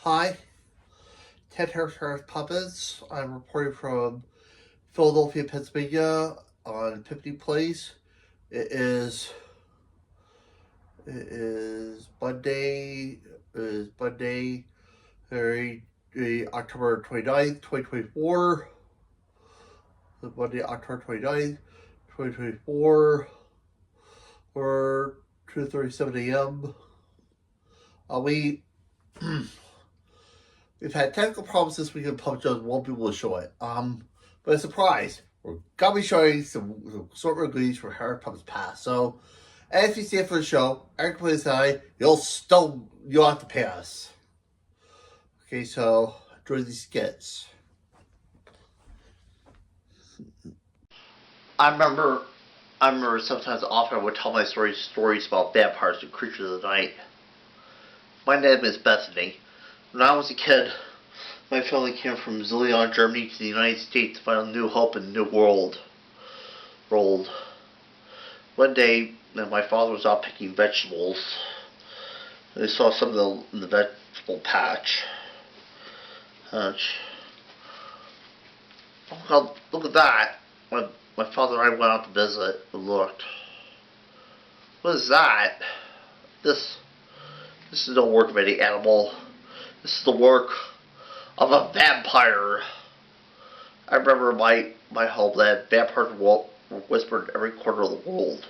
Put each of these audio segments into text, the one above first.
Hi, Ted Harris Puppets. I'm reporting from Philadelphia, Pennsylvania on Epiphany Place. It is it is Monday it is Monday October 29th, 2024. Monday, October 29th, 2024 or 2:37 a.m. We we've had technical problems this week in PUBG and won't be able to show it. But a surprise, we're gonna be showing some sort of goodies for Harry Puppets Pass. So, if you stay for the show, Eric plays I, you'll have to pay us. Okay, so enjoy these skits. I remember, I remember sometimes often I would tell my stories about vampires and creatures of the night. My name is Bethany. When I was a kid, my family came from Zillion, Germany to the United States to find a new hope in a new world. One day, my father was out picking vegetables. And he saw some of them in the vegetable patch. Oh, look at that. My father and I went out to visit and looked. What is that? This is no work of any animal. This is the work of a vampire. I remember my home that vampires were whispered in every corner of the world.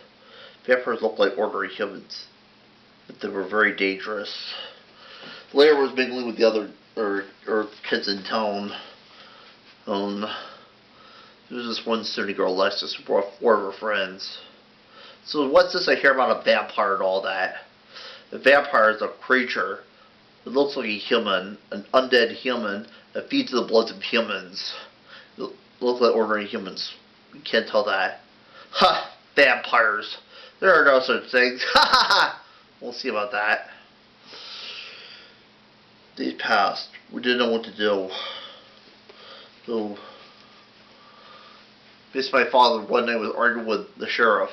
Vampires looked like ordinary humans, but they were very dangerous. Later was mingling with the other kids in town. There was this one Sunni girl, Alexis, who brought four of her friends. So what's this I hear about a vampire and all that? A vampire is a creature that looks like a human, an undead human that feeds the bloods of humans. It looks like ordinary humans. You can't tell that. Ha! Vampires. There are no such things. Ha ha ha! We'll see about that. Days passed. We didn't know what to do. So, my father one night was arguing with the sheriff.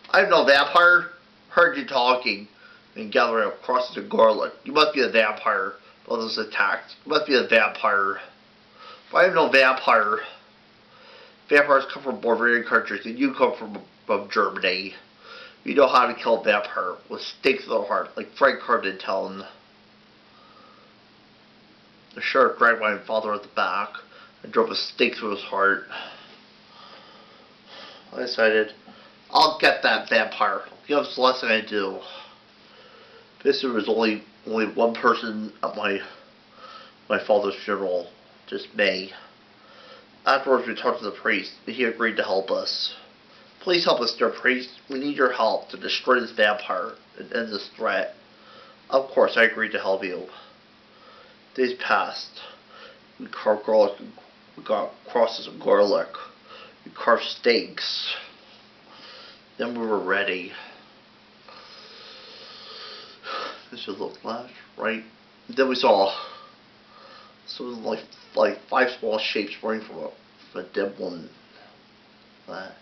I'm no vampire. Heard you talking and gathering across the garland. You must be a vampire. Others attacked. You must be a vampire. But I'm no vampire. Vampires come from barbarian countries, and you come from Germany. You know how to kill a vampire with stakes in the heart, like Frank Carden telling. The sheriff dragged my father at the back and drove a stake through his heart. I decided, I'll get that vampire. He has less than I do. There was only one person at my father's funeral, just me. Afterwards, we talked to the priest, and he agreed to help us. Please help us, dear priest. We need your help to destroy this vampire and end this threat. Of course, I agreed to help you. Days passed. We carved garlic. We got crosses of garlic. We carved steaks. Then we were ready. This was the left, right. Then we saw something like five small shapes running from a dead woman that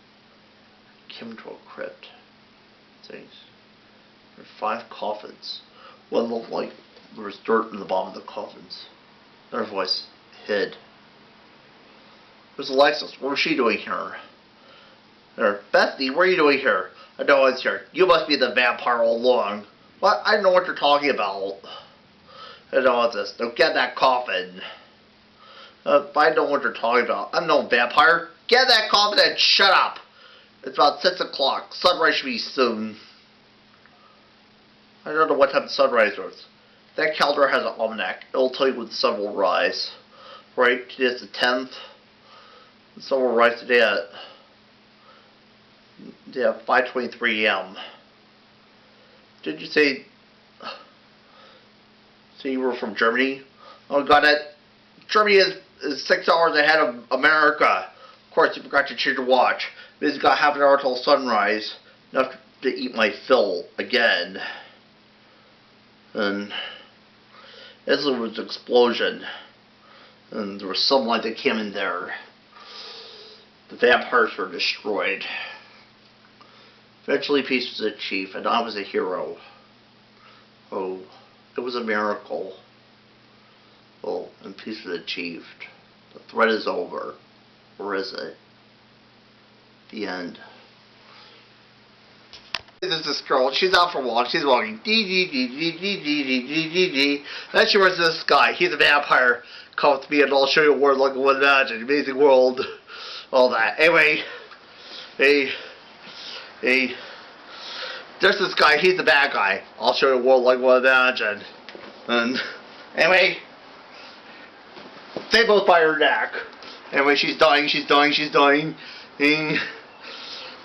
came into a crypt. Things. There were 5 coffins. One looked like there was dirt in the bottom of the coffins. Another voice hid. Where's Alexis? What was she doing here? There, Bethany, what are you doing here? I know it's here. You must be the vampire all along. What? I don't know what you're talking about. I know what's this. Now get that coffin. I know what you're talking about. I'm no vampire. Get that coffin and shut up. It's about 6 o'clock. Sunrise should be soon. I don't know what time the sunrise is. That calendar has an almanac. It'll tell you when the sun will rise. Right? Today is the 10th. The sun will rise today at 5:23 a.m. Did you say you were from Germany? Oh, got it. Germany is 6 hours ahead of America. Of course, you forgot to change your watch. Means you got half an hour till sunrise. Enough to eat my fill again. And as there was an explosion, and there was sunlight that came in there. The vampires were destroyed. Eventually peace was achieved, and I was a hero. Oh, it was a miracle. Oh, and peace is achieved. The threat is over. Or is it? The end. There's this girl, she's out for a walk, she's walking, then she runs into this guy, he's a vampire, come to me and I'll show you a world like one magic, amazing world, all that. Anyway, there's this guy, he's the bad guy, I'll show you a world like one magic, and anyway, they both bite her neck. Anyway, she's dying,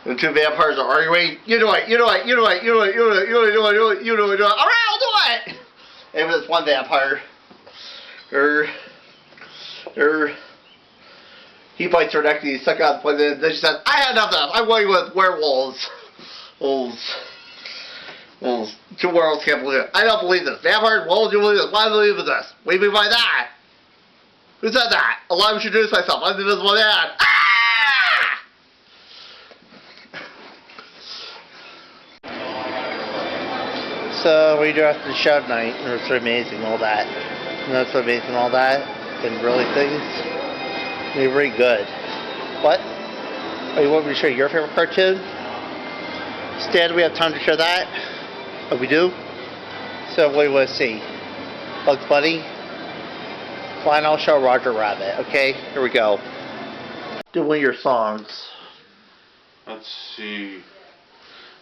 and two vampires are arguing. You do it. Alright, I'll do it. And this one vampire, he bites her neck and he's stuck out the place. And then she says, I had enough of this. I'm going with werewolves. Two werewolves can't believe it. I don't believe this. Vampires, wolves, you believe this. Why do you believe this? What do you mean by that? Who said that? Allow me to introduce myself. I'm the Invisible Man. So we do after the show tonight, and it's amazing all that. And that's amazing all that, and really things. They're very good. What? Oh, you want me to show you your favorite cartoon? Stan, do we have time to show that? Oh, we do? So what do you want to see? Bugs Bunny? Fine, I'll show Roger Rabbit. Okay, here we go. Do one of your songs. Let's see.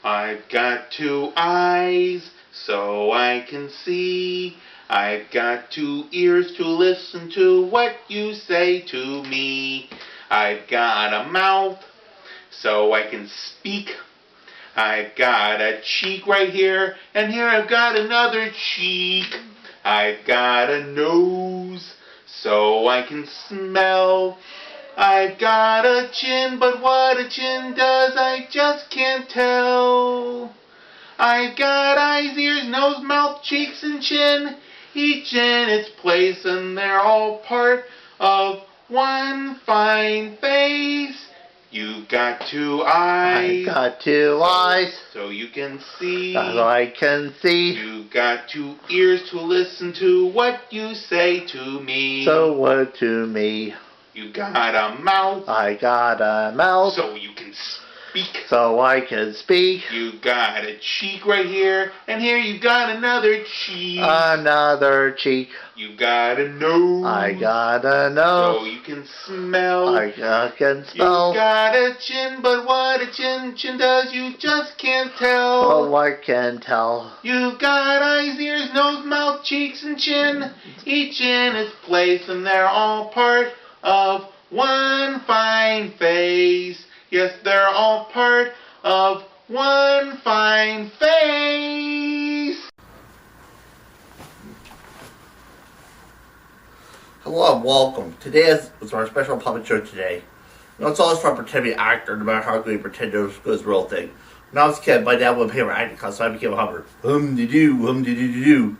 I've got two eyes so I can see. I've got two ears to listen to what you say to me. I've got a mouth so I can speak. I've got a cheek right here, and here I've got another cheek. I've got a nose so I can smell. I've got a chin, but what a chin does I just can't tell. I've got eyes, ears, nose, mouth, cheeks, and chin, each in its place, and they're all part of one fine face. You've got two eyes. I've got two eyes. So you can see. So I can see. You've got two ears to listen to what you say to me. So what to me? You got a mouth. I got a mouth. So you can speak. So I can speak. You got a cheek right here, and here you got another cheek. Another cheek. You got a nose. I got a nose. So you can smell. I can smell. You got a chin, but what a chin does you just can't tell. Oh, I can tell. You got eyes, ears, nose, mouth, cheeks, and chin, each in its place, and they're all part of one fine face. Yes, they're all part of one fine face. Hello and welcome. Today is our special puppet show today. You know, it's always fun pretending to be an actor, no matter how good you pretend to do the real thing. When I was a kid, my dad wouldn't pay for acting class, so I became a hummer. Hum-de-doo.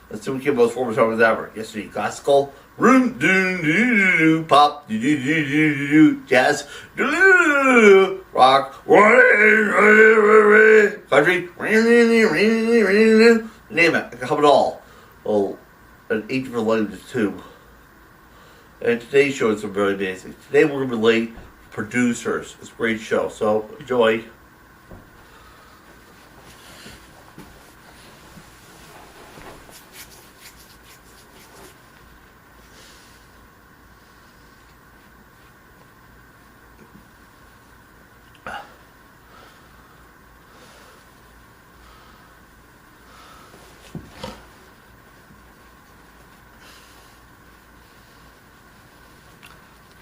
Let's see what became the most famous hummers ever. Yesterday, classical. Room doo doo doo pop doo doo doo doo doo jazz doo rock country name it. I can hum it all. Well, in 8 different languages too. And today's show is really amazing. Today we're gonna relate producers. It's a great show, so enjoy.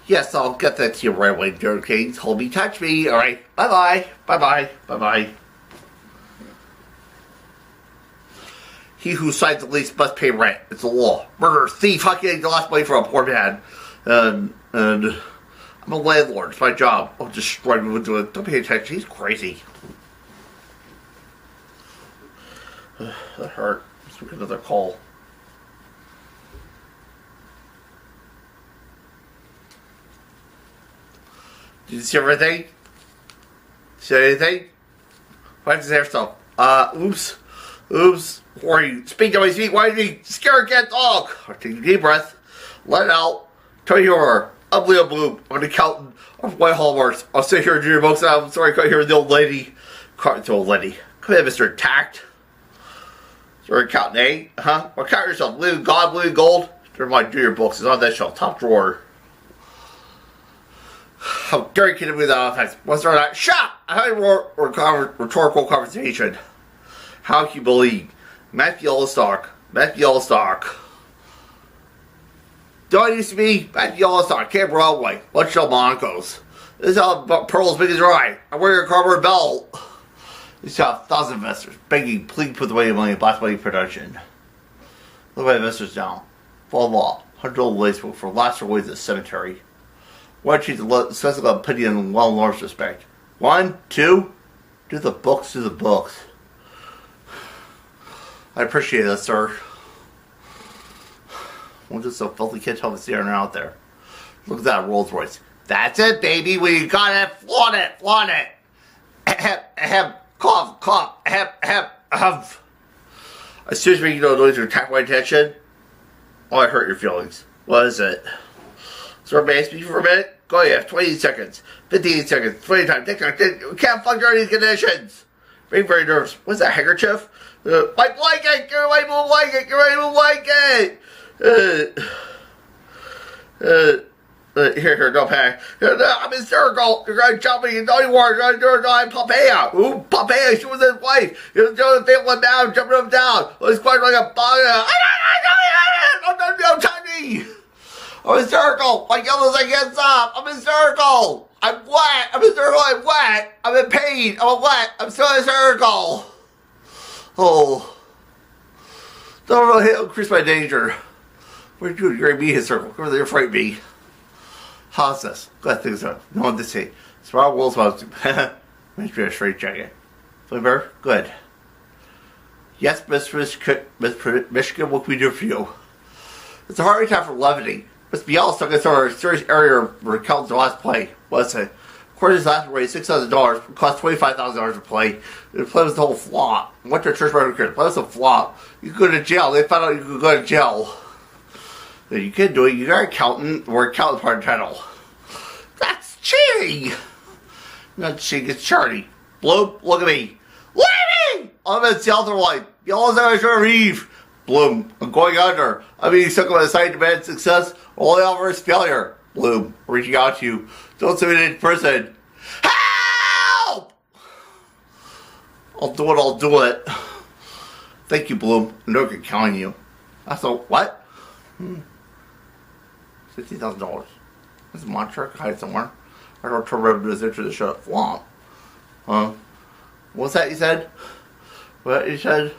Yes, I'll get that to you right away, Dirt Kings. Hold me, touch me. Alright, bye-bye. Bye-bye. Bye-bye. He who signs the lease must pay rent. It's the law. Murderer, thief, how can you lost money from a poor man? And I'm a landlord. It's my job. I'll destroy him with it. Don't pay attention. He's crazy. That hurt. Let's make another call. Did you see everything? See anything? Why does there stuff? Oops. Who are you? Speak to my feet. Why are you scared cat dog? Take a deep breath. let it out. Tell you are. I'm Leo Bloom. I'm an accountant of White Hallmarks. I'll sit here and do your books. I'm sorry, I couldn't hear the old lady. The old lady. Come here, Mr. Tact. You're accountant, eh? Huh? Well, count yourself. Blue God, blue gold. Never mind, do your books. It's on that shelf, top drawer. How dare you kidding me with that offense? What's there that? Shut! I had a rhetorical conversation. How can you believe? Matthew Yellowstock. Matthew Yellowstock. Don't used to be Matthew Yellowstock. Camp Broadway. Lunch Monaco's. This is how pearl as big as your eye. I wear your cardboard belt. This is how 1,000 investors begging, please put away money in black money production. Look at investors now. Full law. $100 lace for last ways at the cemetery. Why don't you special about pity and well Lord's respect? 1, 2, do the books, do the books. I appreciate that, sir. Well, just so filthy kids help us staring out there. Look at that Rolls Royce. That's it, baby. We got it. Flaunt it. Flaunt it. Ahem. Ahem. Cough. Cough. Ahem. Ahem. Ahem. As soon as you know noise to attack my attention, oh, I hurt your feelings. What is it? So, may I speak for a minute? Go ahead. 20 seconds. 15 seconds. 20 times. We can't function under these conditions. Being very nervous. What's that, handkerchief? My blanket! Get away from the blanket! Get away from the blanket! Here, don't panic. I'm hysterical. You're going to jump me. You know you are. You're going to die. Popeye. Ooh, Popeye. She was his wife. He was doing the thing one down, jumping him down. It was quite like a bug. Don't touch me. I'm hysterical. My yellows, I can't stop. I'm hysterical. I'm wet. I'm hysterical. I'm wet. I'm in pain. I'm wet. I'm so hysterical. Oh. Don't increase my danger. What are you doing? You're going to be hysterical. Come over there, frighten me. How's this? Good things are. No one to see. Smart world's supposed to. Makes me a straight jacket. Flavor? Good. Yes, Miss Michigan, what can we do for you? It's a hard time for levity. Miss Biel stuck us our serious area where Kelton's last play. What's it? According to his last raise, $6,000. It cost $25,000 to play. The play was the whole flop. Went to a church record. The play was a flop. You could go to jail. They found out you could go to jail. You can do it. You got an accountant or accountant part title. That's cheating. Not cheating. It's charity. Bloom, look at me. Leaving! I'm in the other line. Y'all are trying to leave. Bloom, I'm going under. I'm being stuck on the side to demand success. Only offer is failure. Bloom, reaching out to you. Don't send me in prison. Help! I'll do it. I'll do it. Thank you, Bloom. I'm not going to count on you. I thought, what? $60,000. This is a monster. I can hide somewhere. I don't turn revenues into the shut up flop. What's that you said? What you said?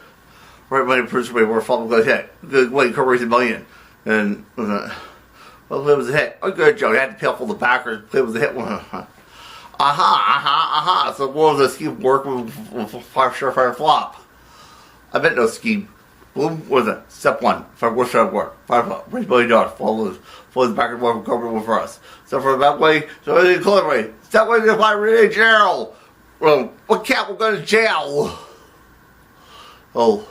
Right money producer way where flop goes hit. Good way, could raise $1 million. And well, it was a hit. Oh, good joke. You had to pay off all the backers. It was a hit one. Aha. So what was the scheme work with Surefire flop? I bet no scheme. Bloom was it? Step 1. What should I work? Raise $1 million. Follow the back and forth government for us. So for that way, so the clear way. Step 1 to apply really jail. Well, what cat will go to jail? Oh.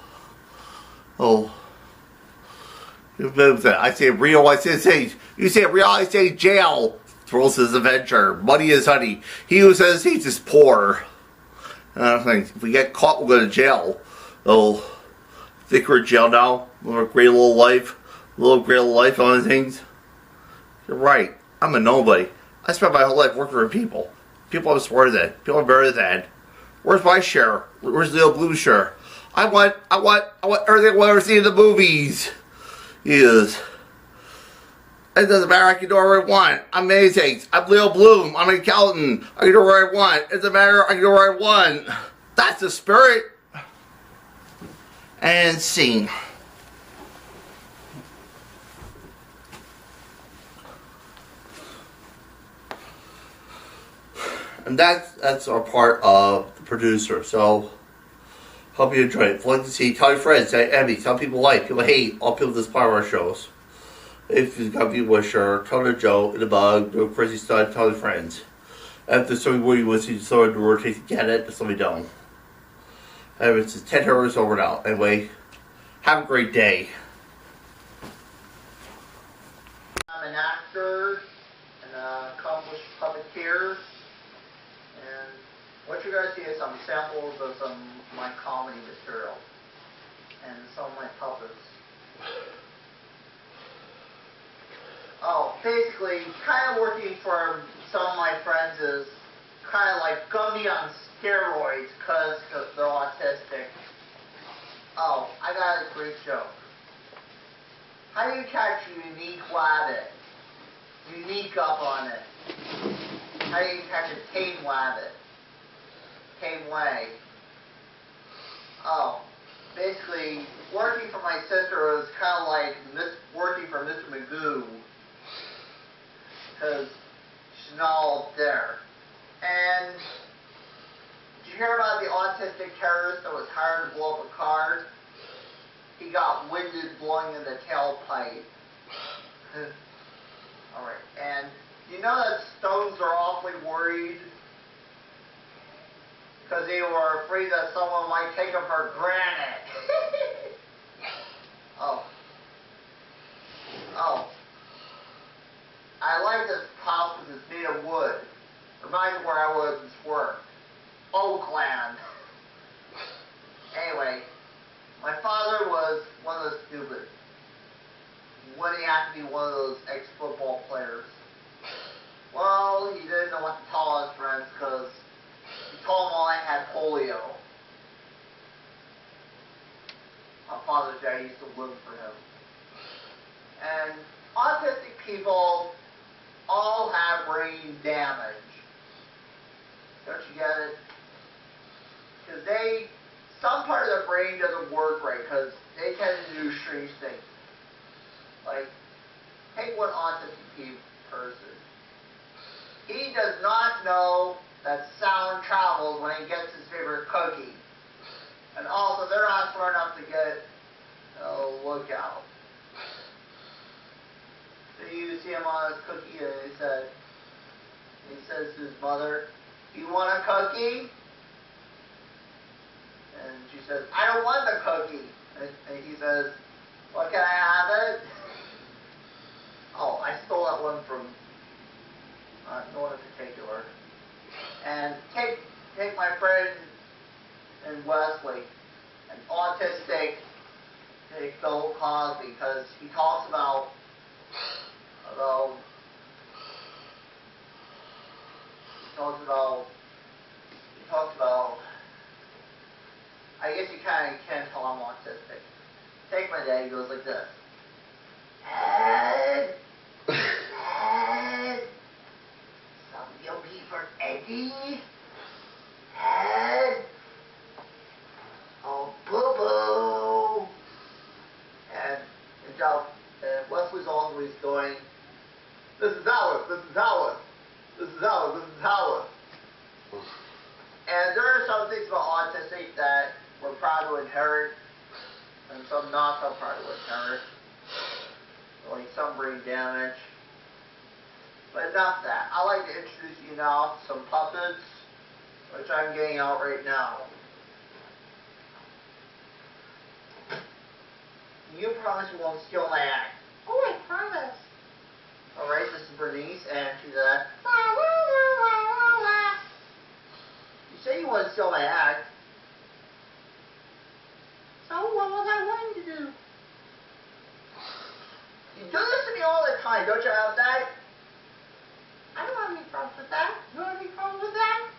I say real, I say you say real, I say jail. Thrills his adventure. Money is honey. He who says he's is poor. And I think if we get caught, we'll go to jail. Oh. Think we're in jail now? We're a great little life. On things. You're right. I'm a nobody. I spent my whole life working for people. People I'm smarter than. People I'm better than. Where's my share? Where's Leo Bloom's share? I want everything I've ever seen in the movies. Yes. It doesn't matter. I can do whatever I want. I'm amazing. I'm Leo Bloom. I'm an accountant. I can do whatever I want. It doesn't matter. I can do whatever I want. That's the spirit. And scene. And that's our part of the producer. So hope you enjoy it. If you like to see, tell your friends, tell Emmy, some people like, people hate, all people despise our shows. If you've got a wisher, tell the Joe in the bug, do a crazy stunt, tell your friends. And if there's something where you want to see someone rotate to get it, somebody don't. And it's 10 hours over now. Anyway, have a great day. actor and an accomplished puppeteer. And what you're going to see is some samples of some of my comedy material and some of my puppets. Oh, basically, kind of working for some of my friends is kind of like Gumby on steroids because they're autistic. Oh, I got a great joke. How do you catch a unique rabbit? Unique up on it. How do you catch a tame rabbit? Tame way. Oh, basically, working for my sister was kind of like working for Mr. Magoo. Because she's not all there. And did you hear about the autistic terrorist that was hired to blow up a car? He got winded blowing in the tailpipe. Alright, and you know that Stones are awfully worried? Because they were afraid that someone might take them for granted. Oh. I like this house because it's made of wood. Reminds me where I was work. Oakland. Anyway, my father was one of the stupid. When he had to be one of those ex-football players. Well, he didn't know what to tell his friends because he told them all I had polio. My father's dad used to live for him. And autistic people all have brain damage. Don't you get it? Because some part of their brain doesn't work right because they tend to do strange things. Like, take one autistic person. He does not know that sound travels when he gets his favorite cookie. And also, they're not smart enough to get a lookout. So you see him on his cookie and he says to his mother, "You want a cookie?" And she says, "I don't want the cookie." And he says, "Well, can I have it?" Oh, I stole that one from no one in particular. And take my friend in Wesley, an autistic Bill Cosby, because he talks about I guess you kind of can tell I'm autistic. Take my dad, he goes like this. Ed, some yogi for Eddie. Ed, oh boo-boo. And Wesley's always going, "This is Alice, this is Alice, this is Alice, this is Alice." And there are some things about autistic that we're proud to inherit, and some not so proud to inherit. Like some brain damage. But enough of that. I'd like to introduce you now to some puppets, which I'm getting out right now. You promise you won't steal my act. Oh, I promise. Alright, this is Bernice, and she's a... You say you want to steal my act. So what was I wanting to do? You do this to me all the time, don't you have that? I don't have any problems with that. You have any problems with that?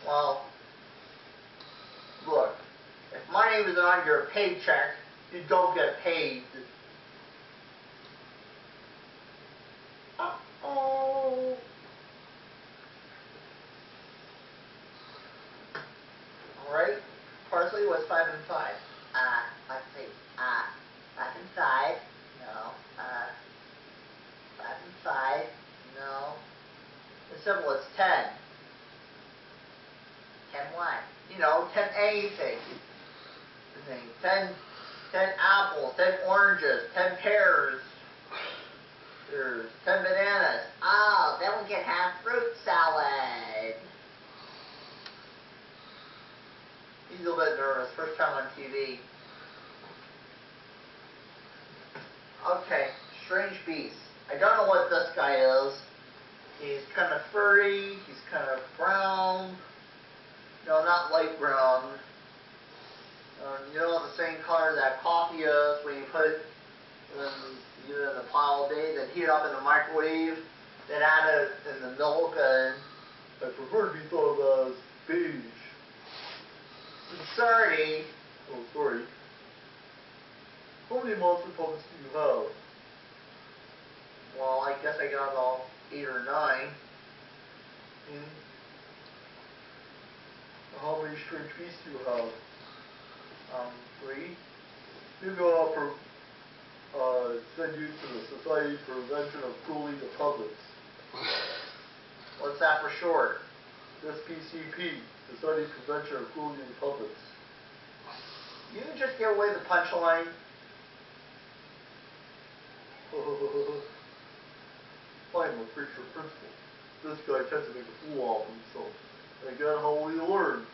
Well, look, if my name isn't on your paycheck, you don't get paid. Uh-oh. Alright, parsley was 5 and 5. Let's see. 5 and 5. No. 5 and 5. No. The symbol is 10. 10 what? You know, 10 anything. 10 apples, 10 oranges, 10 pears. There's 10 bananas. Oh, then we can have fruit salad. He's a little bit nervous. First time on TV. Okay, strange beasts. I don't know what this guy is. He's kind of furry, he's kind of brown. No, not light brown. You know the same color that coffee is when you put it in the pile all day, then heat it up in the microwave, then add it in the milk, and I prefer to be thought of as beige. Sincerity. Oh, sorry. How many monster puppets do you have? Well, I guess I got about 8 or 9. How many strange beasts do you have? 3. Maybe I'll send you to the Society for Prevention of Cruelty to Puppets. What's that for short? SPCP, Society for Prevention of Cruelty to Puppets. You can just give away the punchline. I'm a preacher principal. This guy tends to make a fool of himself. Again, how will you learn?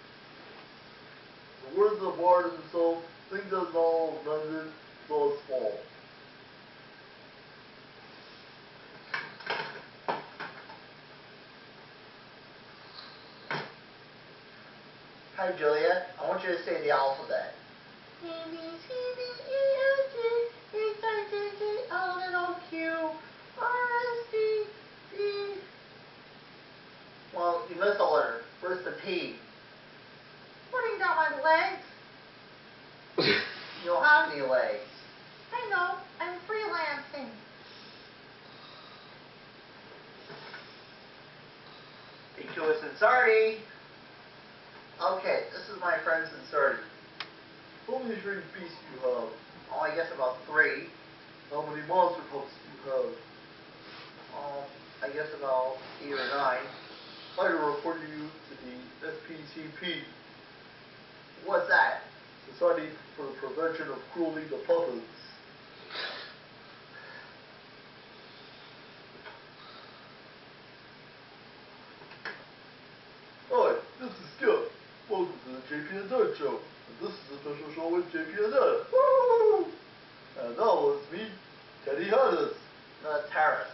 The words of the bard himself, things as all mended, so as small. Hi, Julia. I want you to say the alphabet. A, B, C, D, E, F, G, H, I, J, K, L, N, O, Q, R, S, T, V. Well, you missed a letter. Where's the T? Putting down my legs. You don't have any legs. I know. I'm freelancing. Speak to us in Sardi. Okay, this is my friend Sardi. How many strange beasts do you have? Oh, I guess about 3. How many monster pups do you have? I guess about 8 or 9. I will report you to the SPCP. What's that? Society for the Prevention of Cruelty to Puppets. Hi, this is Skip. Welcome to the JP and Ed Show. And this is a special show with JP and Ed. Woo! And now let's meet Teddy Hattis. No, it's Harris.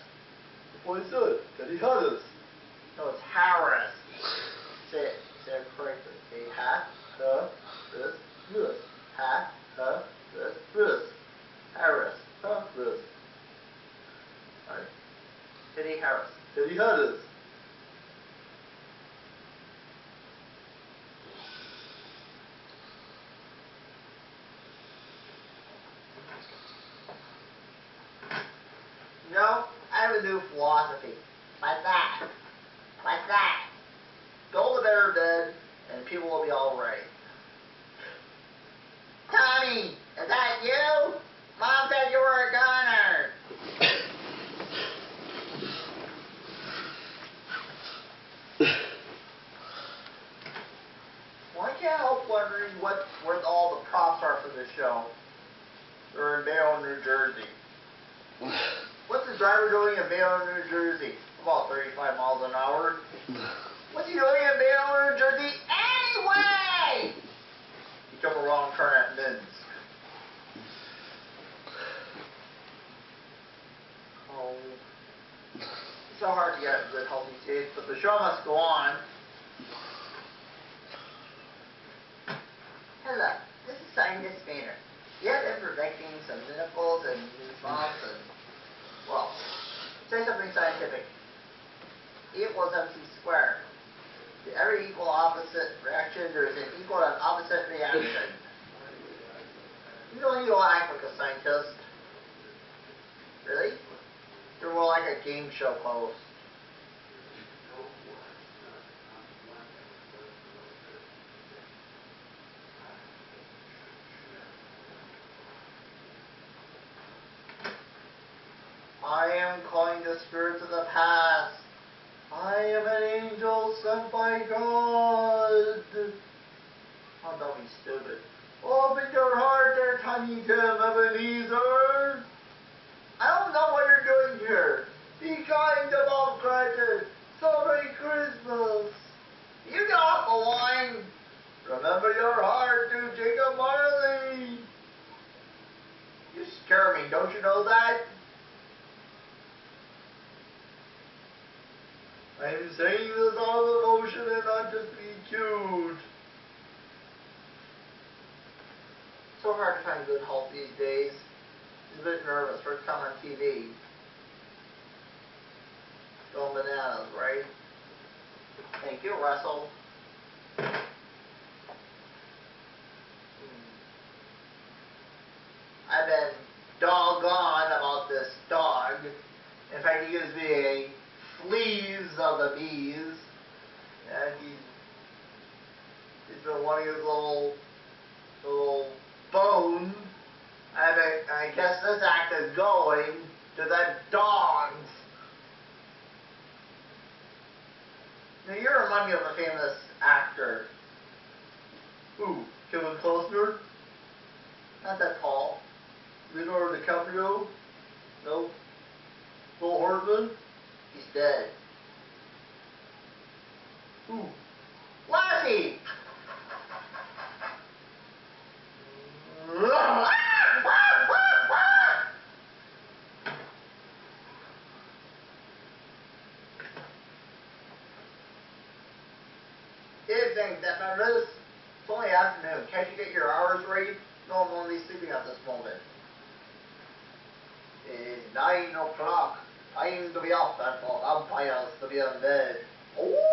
That's what I said. Teddy Hattis. No, it's Harris. Say it correctly. Say this, this. Harris. This. Alright. Teddy Harris. Teddy Hattis. No, I have a new philosophy. Like that. Like that. Go to their bed, and people will be alright. Tommy, is that you? Mom said you were a gunner. Well, I can't help wondering what all the props are for this show. They're in Bayonne, New Jersey. What's the driver doing in Bayonne, New Jersey? About 35 miles an hour. What's he doing in Bayonne, New Jersey anyway? He took a wrong turn at Minsk. Oh. It's so hard to get in good healthy state, but the show must go on. Hello, this is Scientist Painter. You have been perfecting some nipples and response and, well, say something scientific. E equals MC squared. To every equal opposite reaction, there is an equal and opposite reaction. You don't act like a scientist. Really? You're more like a game show host. I am calling the spirits of the past. I am an angel sent by God. Oh, don't be stupid. Open your heart there, Tiny Tim Ebenezer. I don't know what you're doing here. Be kind to Bob Cratchit. Celebrate Christmas. You get off the line. Remember your heart to Jacob Marley. You scare me, don't you know that? I'm saying this out of emotion and not just being cute. So hard to find good help these days. He's a bit nervous. First time on TV. Going bananas, right? Thank you, Russell. I've been doggone about this dog. In fact, he gives me a fleas of the bees. And he's been wanting his little bone. I guess this act is going to the dogs. Now you remind me of a famous actor. Who? Kevin Costner? Not that tall. Leonardo DiCaprio? Nope. Phil Hartman? He's dead. Who? Lassie! Evening, Defenders. It's only afternoon. Can't you get your hours right? No, I'm only sleeping at this moment. It's 9 o'clock. Time to be up and for vampires to be in bed. Ooh!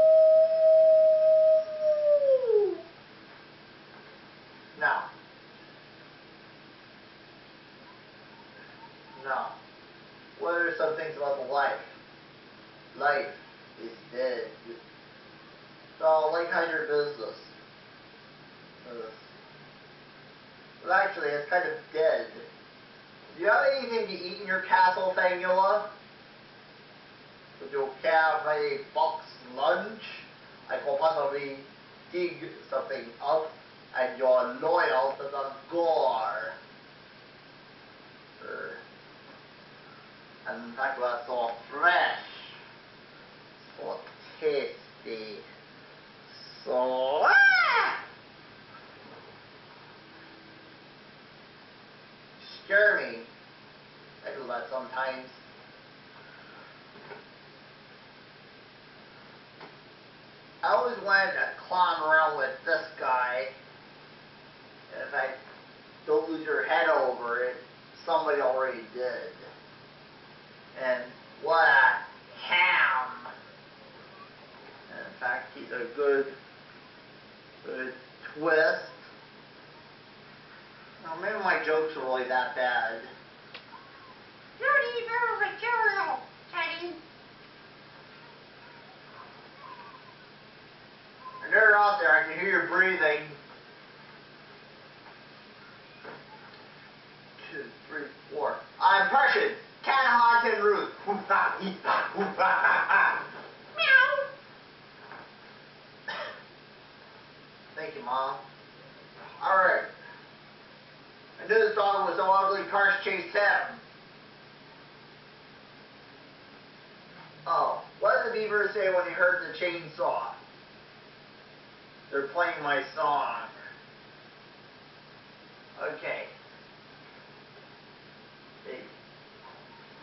Now. What are some things about life? Life is dead. So, like, how's your business? Well, actually, it's kind of dead. Do you have anything to eat in your castle, Fangula? Would you have a box lunch? I could possibly dig something up, and you're loyal to the gore. And in fact, that's so fresh, so tasty, so scare me. I do that sometimes. I always wanted to clown around with this guy. And if I don't lose your head over it, somebody already did. And what a ham! And in fact, he's a good twist. Now, maybe my jokes are really that bad. Dirty very material, Teddy. And they're out there, I can hear you breathing. 2, 3, 4. Impression. Cat Hawk and Ruth. Meow. Thank you, Mom. Alright. I knew this dog was so ugly, cars chased him. Oh, what did the beaver say when he heard the chainsaw? They're playing my song. Okay.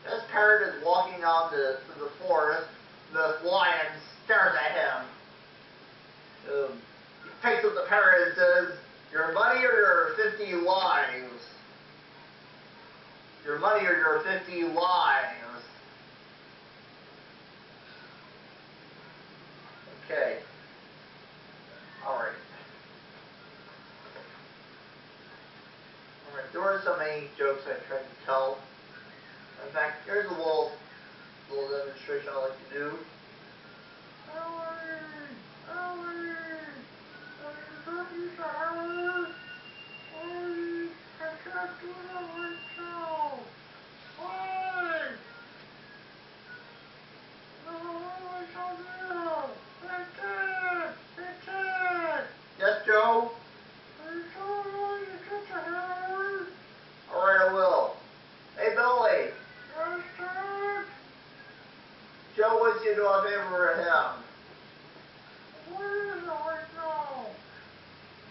This parrot is walking out to the forest. The lion stares at him. He picks up the parrot and says, "Your money or your 50 lives? Your money or your 50 lives?" Okay. Alright. There were so many jokes I tried to tell. In fact, here's a little demonstration I like to do. Yes, Joe? Alright, I will. Hey, Billy. Joe wants you to do a favor for him.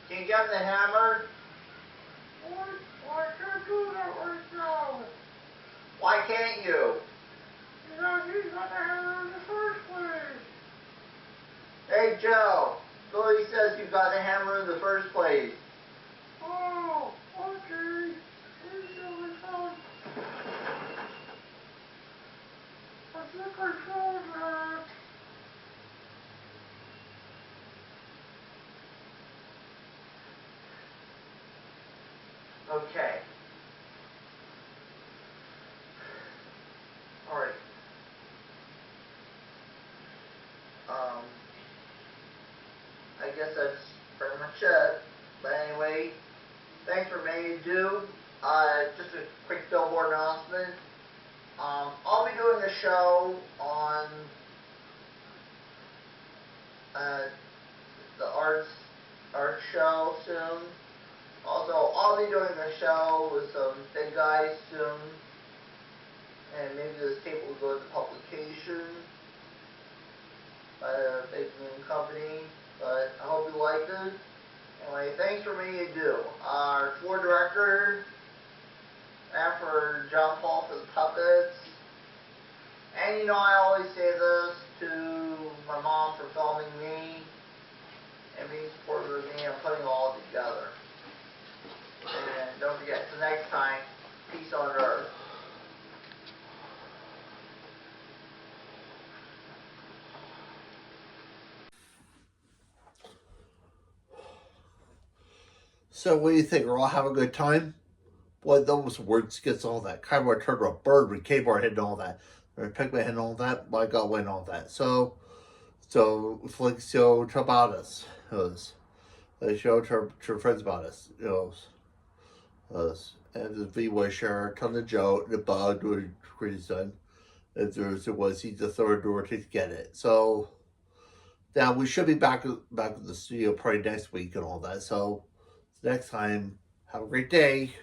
Can you get him the hammer? I can't do that right now. Why can't you? Because he's got the hammer in the first place. Billy says you got the hammer in the first place. Oh, okay. Here's the phone. I think I saw that. Okay. Alright. I guess that's pretty much it. But anyway, thanks for making it do. Just a quick billboard announcement. I'll be doing a show on the art show soon. Also, I'll be doing a show with some big guys soon. And maybe this tape will go to publication by a big name company. But I hope you liked it. Anyway, thanks for making it do. Our floor director, and for John Paul for the puppets. And you know I always say this to my mom for filming me and being supportive of me and putting it all together. And don't forget, till next time, peace on earth. So what do you think? We're all having a good time? Boy, those words gets all that. Kaibar turned to a bird with K-bar head and all that. Or Pigman head and all that. My God, went all that. So Flixio about us. They show to friends about us. And the V-Wisher, ton of Joe, the Bug, the Crazy Son. If there was, he's the third door to get it. So now we should be back in the studio probably next week and all that. So next time, have a great day.